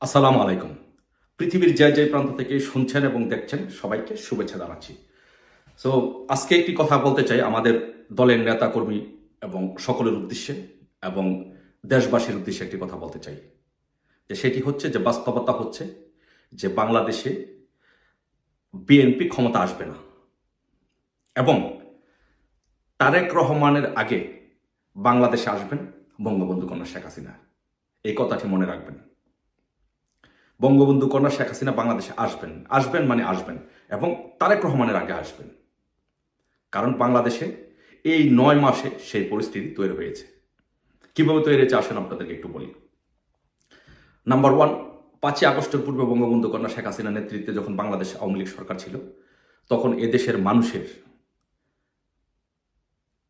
আসসালামু আলাইকুম। পৃথিবীর যে যে প্রান্ত থেকে শুনছেন এবং দেখছেন সবাইকে শুভেচ্ছা জানাচ্ছি। সো আজকে একটি কথা বলতে চাই আমাদের দলের নেতাকর্মী এবং সকলের উদ্দেশ্যে এবং দেশবাসীর উদ্দেশ্যে একটি কথা বলতে চাই। যে সেটি হচ্ছে যে বাস্তবতা হচ্ছে যে বাংলাদেশে বিএনপি ক্ষমতা আসবে না এবং তারেক রহমানের আগে বাংলাদেশে আসবেন বঙ্গবন্ধু কন্যা শেখ হাসিনা। এই কথাটি মনে রাখবেন। বঙ্গবন্ধু কন্যা শেখ হাসিনা বাংলাদেশে আসবেন, আসবেন মানে আসবেন এবং তারেক রহমানের আগে আসবেন। কারণ বাংলাদেশে এই ৯ মাসে সেই পরিস্থিতি তৈরি হয়েছে। কিভাবে তৈরি হয়েছে আসেন আপনাদেরকে একটু বলি। নাম্বার 1, ৫ই আগস্টের পূর্বে বঙ্গবন্ধু কন্যা শেখ হাসিনার নেতৃত্বে যখন বাংলাদেশ আওয়ামী লীগ সরকার ছিল, তখন এদেশের মানুষের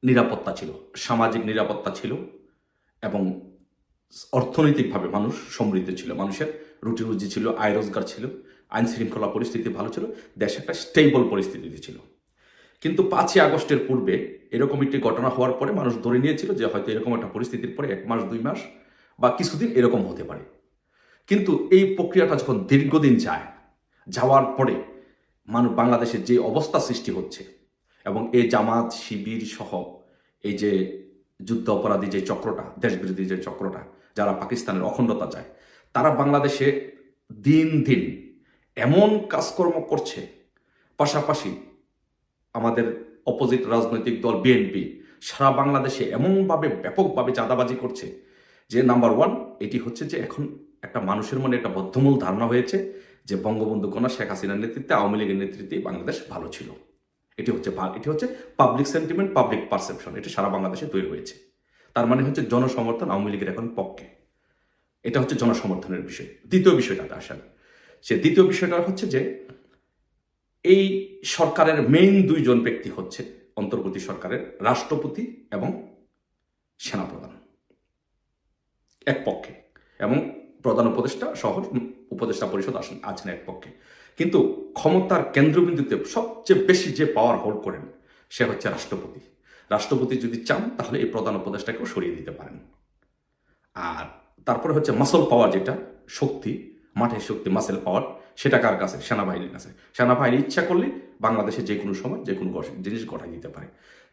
নিরাপত্তা ছিল, সামাজিক নিরাপত্তা ছিল এবং অর্থনৈতিকভাবে মানুষ সমৃদ্ধ ছিল। মানুষের রুটি রুজি ছিল, আয় রোজগার ছিল, আইন শৃঙ্খলা পরিস্থিতি ভালো ছিল, দেশ একটা স্টেবল পরিস্থিতিতে ছিল। কিন্তু ৫ই আগস্টের পূর্বে এরকম একটি ঘটনা হওয়ার পরে মানুষ ধরে নিয়েছিল যে হয়তো এরকম একটা পরিস্থিতির পরে ১ মাস ২ মাস বা কিছুদিন এরকম হতে পারে। কিন্তু এই প্রক্রিয়াটা যখন দীর্ঘদিন যায়, যাওয়ার পরে বাংলাদেশের যে অবস্থা সৃষ্টি হচ্ছে এবং এই জামাত শিবির সহ এই যে যুদ্ধ অপরাধী যে চক্রটা, দেশবিরোধী যে চক্রটা, যারা পাকিস্তানের অখণ্ডতা চায়, তারা বাংলাদেশে দিন দিন এমন কাজকর্ম করছে, পাশাপাশি আমাদের অপোজিট রাজনৈতিক দল বিএনপি সারা বাংলাদেশে এমনভাবে ব্যাপকভাবে চাঁদাবাজি করছে যে নাম্বার 1, এটি হচ্ছে যে এখন একটা মানুষের মনে একটা বদ্ধমূল ধারণা হয়েছে যে বঙ্গবন্ধু কন্যা শেখ হাসিনার নেতৃত্বে, আওয়ামী লীগের নেতৃত্বে বাংলাদেশ ভালো ছিল। এটি হচ্ছে পাবলিক সেন্টিমেন্ট, পাবলিক পারসেপশন, এটি সারা বাংলাদেশে তৈরি হয়েছে। তার মানে হচ্ছে জনসমর্থন আওয়ামী লীগের এখন পক্ষে। এটা হচ্ছে জনসমর্থনের বিষয়। দ্বিতীয় বিষয়টাতে আসেন। সে দ্বিতীয় বিষয়টা হচ্ছে যে এই সরকারের মেইন ২ জন ব্যক্তি হচ্ছে অন্তর্বর্তী সরকারের রাষ্ট্রপতি এবং সেনাপ্রধান এক পক্ষে, এবং প্রধান উপদেষ্টা সহ উপদেষ্টা পরিষদ আছেন এক পক্ষে। কিন্তু ক্ষমতার কেন্দ্রবিন্দুতে সবচেয়ে বেশি যে পাওয়ার হোল্ড করেন সে হচ্ছে রাষ্ট্রপতি। রাষ্ট্রপতি যদি চান তাহলে এই প্রধান উপদেষ্টাকেও সরিয়ে দিতে পারেন। আর তারপরে হচ্ছে মাসল পাওয়ার, যেটা শক্তি, মাঠের শক্তি, মাসেল পাওয়ার, সেটা কার কাছে? সেনাবাহিনীর কাছে। সেনাবাহিনী ইচ্ছা করলে বাংলাদেশে যে কোনো সময় যে কোনো জিনিস ঘটাই দিতে পারে।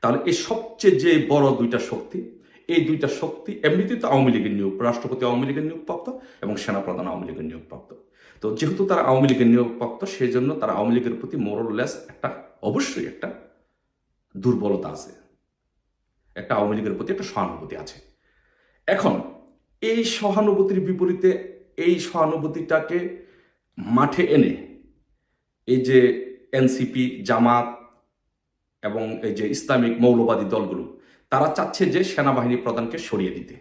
তাহলে এই সবচেয়ে যে বড় ২টা শক্তি, এই ২টা শক্তি এমনিতেই তো আওয়ামী লীগের নিয়োগ, রাষ্ট্রপতি আওয়ামী লীগের নিয়োগপ্রাপ্ত এবং সেনাপ্রধান আওয়ামী লীগের নিয়োগপ্রাপ্ত। তো যেহেতু তারা আওয়ামী লীগের নিয়োগপ্রাপ্ত, সেই জন্য তারা আওয়ামী লীগের প্রতি মোরলেস একটা অবশ্যই একটা দুর্বলতা আছে, একটা আওয়ামী লীগের প্রতি একটা সহানুভূতি আছে। এখন এই সহানুভূতির বিপরীতে এই সহানুভূতিটাকে মাঠে এনে এই যে এনসিপি, জামাত এবং এই যে ইসলামিক মৌলবাদী দলগুলো, তারা চাচ্ছে যে সেনাবাহিনী প্রধানকে সরিয়ে দিতে।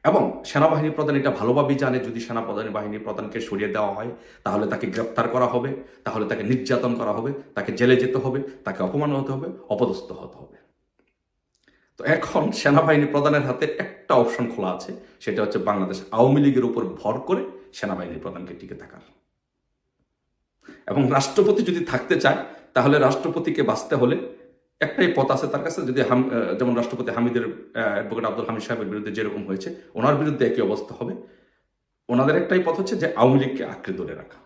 এবং সেনাবাহিনী প্রধান এটা ভালোভাবেই জানে, যদি সেনাবাহিনী প্রধানকে সরিয়ে দেওয়া হয় তাহলে তাকে গ্রেপ্তার করা হবে, তাহলে তাকে নির্যাতন করা হবে, তাকে জেলে যেতে হবে, তাকে অপমান হতে হবে, অপদস্থ হতে হবে। তো এখন সেনাবাহিনী প্রধানের হাতে একটা অপশন খোলা আছে, সেটা হচ্ছে বাংলাদেশ আওয়ামী লীগের উপর ভর করে সেনাবাহিনী প্রধানকে টিকে থাকার। এবং রাষ্ট্রপতি যদি থাকতে চায় তাহলে রাষ্ট্রপতিকে বাঁচতে হলে একটাই পথ আছে তার কাছে। যদি যেমন রাষ্ট্রপতি হামিদের, অ্যাডভোকেট আব্দুল হামিদ সাহেবের বিরুদ্ধে যেরকম হয়েছে, ওনার বিরুদ্ধে একই অবস্থা হবে। ওনাদের একটাই পথ হচ্ছে যে আওয়ামী লীগকে আঁকড়ে ধরে রাখা।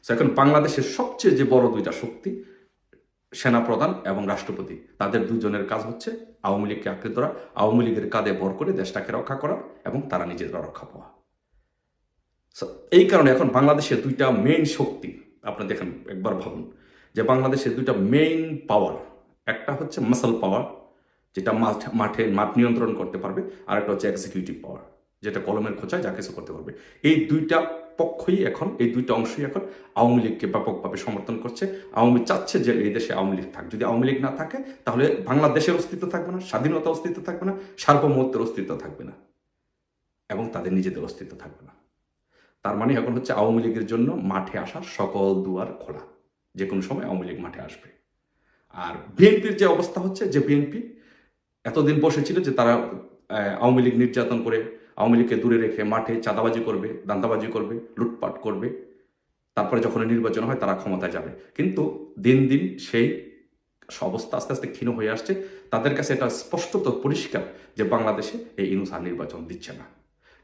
এখন বাংলাদেশের সবচেয়ে যে বড় ২টা শক্তি, সেনাপ্রধান এবং রাষ্ট্রপতি, তাদের ২জনের কাজ হচ্ছে আওয়ামী লীগকে আঁকড়ে ধরা, আওয়ামী লীগের কাঁধে ভর করে দেশটাকে রক্ষা করা এবং তারা নিজেরা রক্ষা পাওয়া। এই কারণে এখন বাংলাদেশের 2টা মেইন শক্তি, আপনি দেখেন, একবার ভাবুন যে বাংলাদেশের 2টা মেইন পাওয়ার, একটা হচ্ছে মাসল পাওয়ার, যেটা মাঠ নিয়ন্ত্রণ করতে পারবে, আর একটা হচ্ছে এক্সিকিউটিভ পাওয়ার, যেটা কলমের খোঁচায় যা কিছু করতে পারবে। এই 2টা পক্ষই এখন, এই 2টা অংশই এখন আওয়ামী লীগকে ব্যাপকভাবে সমর্থন করছে। আওয়ামী চাচ্ছে যে এই দেশে আওয়ামী লীগ থাক। যদি আওয়ামী লীগ না থাকে তাহলে বাংলাদেশের অস্তিত্ব থাকবে না, স্বাধীনতা অস্তিত্ব থাকবে না, সার্বভৌমত্বের অস্তিত্ব থাকবে না এবং তাদের নিজেদের অস্তিত্ব থাকবে না। তার মানে এখন হচ্ছে আওয়ামী লীগের জন্য মাঠে আসার সকল দুয়ার খোলা, যে কোনো সময় আওয়ামী লীগ মাঠে আসবে। আর বিএনপির যে অবস্থা হচ্ছে, যে বিএনপি এতদিন বসেছিল যে তারা আওয়ামী লীগ নির্যাতন করে, আওয়ামী লীগকে দূরে রেখে মাঠে চাঁদাবাজি করবে, দান্দাবাজি করবে, লুটপাট করবে, তারপরে যখন নির্বাচন হয় তারা ক্ষমতায় যাবে। কিন্তু দিন দিন সেই অবস্থা আস্তে আস্তে ক্ষীণ হয়ে আসছে। তাদের কাছে এটা স্পষ্টত পরিষ্কার যে বাংলাদেশে এই ইনুস আর নির্বাচন দিচ্ছে না।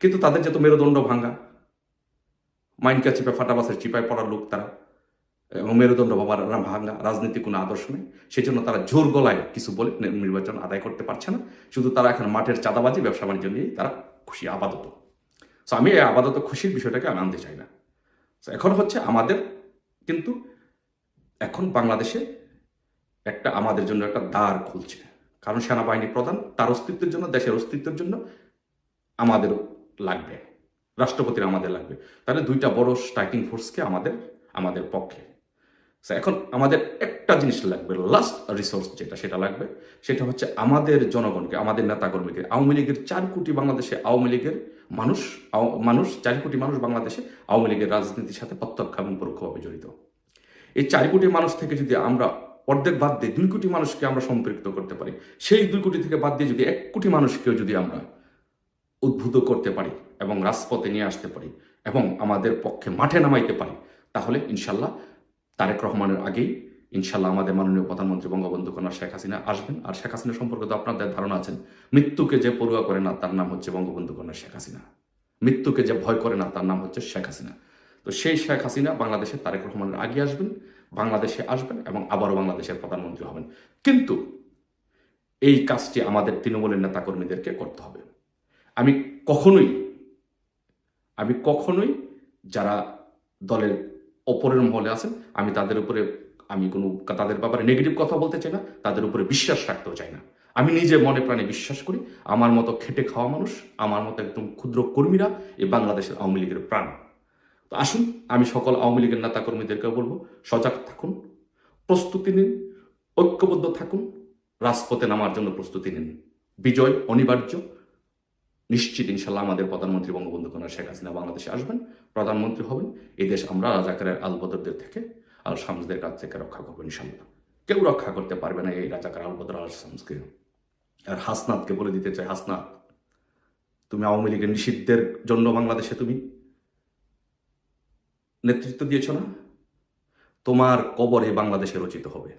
কিন্তু তাদের যেহেতু মেরুদণ্ড ভাঙ্গা, মাইনকা চিপে ফাটাবাসের চিপায় পড়ার লোক তারা, এবং মেরুদণ্ড বাবার ভাঙা, রাজনীতি কোনো আদর্শ নেই। সেই জন্য তারা জোর গলায় কিছু বলে নির্বাচন আদায় করতে পারছে না। শুধু তারা এখন মাঠের চাঁদাবাজি, ব্যবসা বাণিজ্য নিয়েই তারা খুশি আপাতত। সো আমি এই আপাতত খুশির বিষয়টাকে আমি আনতে চাই না। এখন হচ্ছে আমাদের কিন্তু এখন বাংলাদেশে একটা আমাদের জন্য একটা দ্বার খুলছে, কারণ সেনাবাহিনী প্রধান তার অস্তিত্বের জন্য, দেশের অস্তিত্বের জন্য আমাদের লাগবে, রাষ্ট্রপতির আমাদের লাগবে। তাহলে দুইটা বড় স্ট্রাইকিং ফোর্সকে আমাদের পক্ষে। এখন আমাদের একটা জিনিস লাগবে, লাস্ট রিসোর্স যেটা, সেটা লাগবে, সেটা হচ্ছে আমাদের জনগণকে, আমাদের নেতাকর্মীকে। আওয়ামী লীগের 4 কোটি বাংলাদেশে, আওয়ামী লীগের মানুষ 4 কোটি মানুষ বাংলাদেশে আওয়ামী লীগের রাজনীতির সাথে প্রত্যক্ষ এবং পরোক্ষভাবে জড়িত। এই 4 কোটি মানুষ থেকে যদি আমরা অর্ধেক বাদ দিয়ে 2 কোটি মানুষকে আমরা সম্পৃক্ত করতে পারি, সেই 2 কোটি থেকে বাদ দিয়ে যদি 1 কোটি মানুষকেও যদি আমরা উদ্বুদ্ধ করতে পারি এবং রাজপথে নিয়ে আসতে পারি এবং আমাদের পক্ষে মাঠে নামাইতে পারি, তাহলে ইনশাল্লাহ তারেক রহমানের আগেই ইনশাল্লাহ আমাদের মাননীয় প্রধানমন্ত্রী বঙ্গবন্ধু কন্যা শেখ হাসিনা আসবেন। আর শেখ হাসিনা সম্পর্কে তো আপনাদের ধারণা আছেন, মৃত্যুকে যে পড়ুয়া করে না তার নাম হচ্ছে বঙ্গবন্ধু কন্যা শেখ হাসিনা, মৃত্যুকে যে ভয় করে না তার নাম হচ্ছে শেখ হাসিনা। তো সেই শেখ হাসিনা বাংলাদেশে তারেক রহমানের আগে আসবেন, বাংলাদেশে আসবেন এবং আবারও বাংলাদেশের প্রধানমন্ত্রী হবেন। কিন্তু এই কাজটি আমাদের তৃণমূলের নেতাকর্মীদেরকে করতে হবে। আমি কখনোই যারা দলের অপরের মহলে আছেন, আমি তাদের উপরে তাদের ব্যাপারে নেগেটিভ কথা বলতে চাই না, তাদের উপরে বিশ্বাস রাখতেও চাই না। আমি নিজে মনে প্রাণে বিশ্বাস করি, আমার মতো খেটে খাওয়া মানুষ, আমার মতো একদম ক্ষুদ্র কর্মীরা এই বাংলাদেশের আওয়ামী লীগের প্রাণ। তো আসুন, আমি সকল আওয়ামী লীগের নেতাকর্মীদেরকে বলবো, সজাগ থাকুন, প্রস্তুতি নিন, ঐক্যবদ্ধ থাকুন, রাজপথে নামার জন্য প্রস্তুতি নিন। বিজয় অনিবার্য, নিশ্চিত ইনশাল্লাহ আমাদের প্রধানমন্ত্রী বঙ্গবন্ধু কন্যা শেখ হাসিনা বাংলাদেশে আসবেন, প্রধানমন্ত্রী হবেন। এই দেশ আমরা রাজাকারের আলবদরদের থেকে, আল শামসদের কাছ থেকে রক্ষা করবো ইনশাল্লাহ। কেউ রক্ষা করতে পারবে না এই রাজাকার আলবদর, আল শামসকে। আর হাসনাতকে বলে দিতে চাই, হাসনাত, তুমি আওয়ামী লীগের নিষিদ্ধের জন্য বাংলাদেশে তুমি নেতৃত্ব দিয়েছ না? তোমার কবরে বাংলাদেশে রচিত হবে,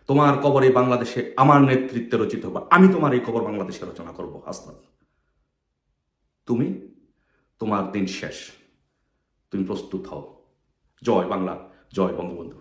তোমার কবরে বাংলাদেশে আমার নেতৃত্বে রচিত হবে। আমি তোমার এই কবর বাংলাদেশে রচনা করবো হাসনাত। তোমার দিন শেষ, তুমি প্রস্তুত হও। জয় বাংলা, জয় বঙ্গবন্ধু।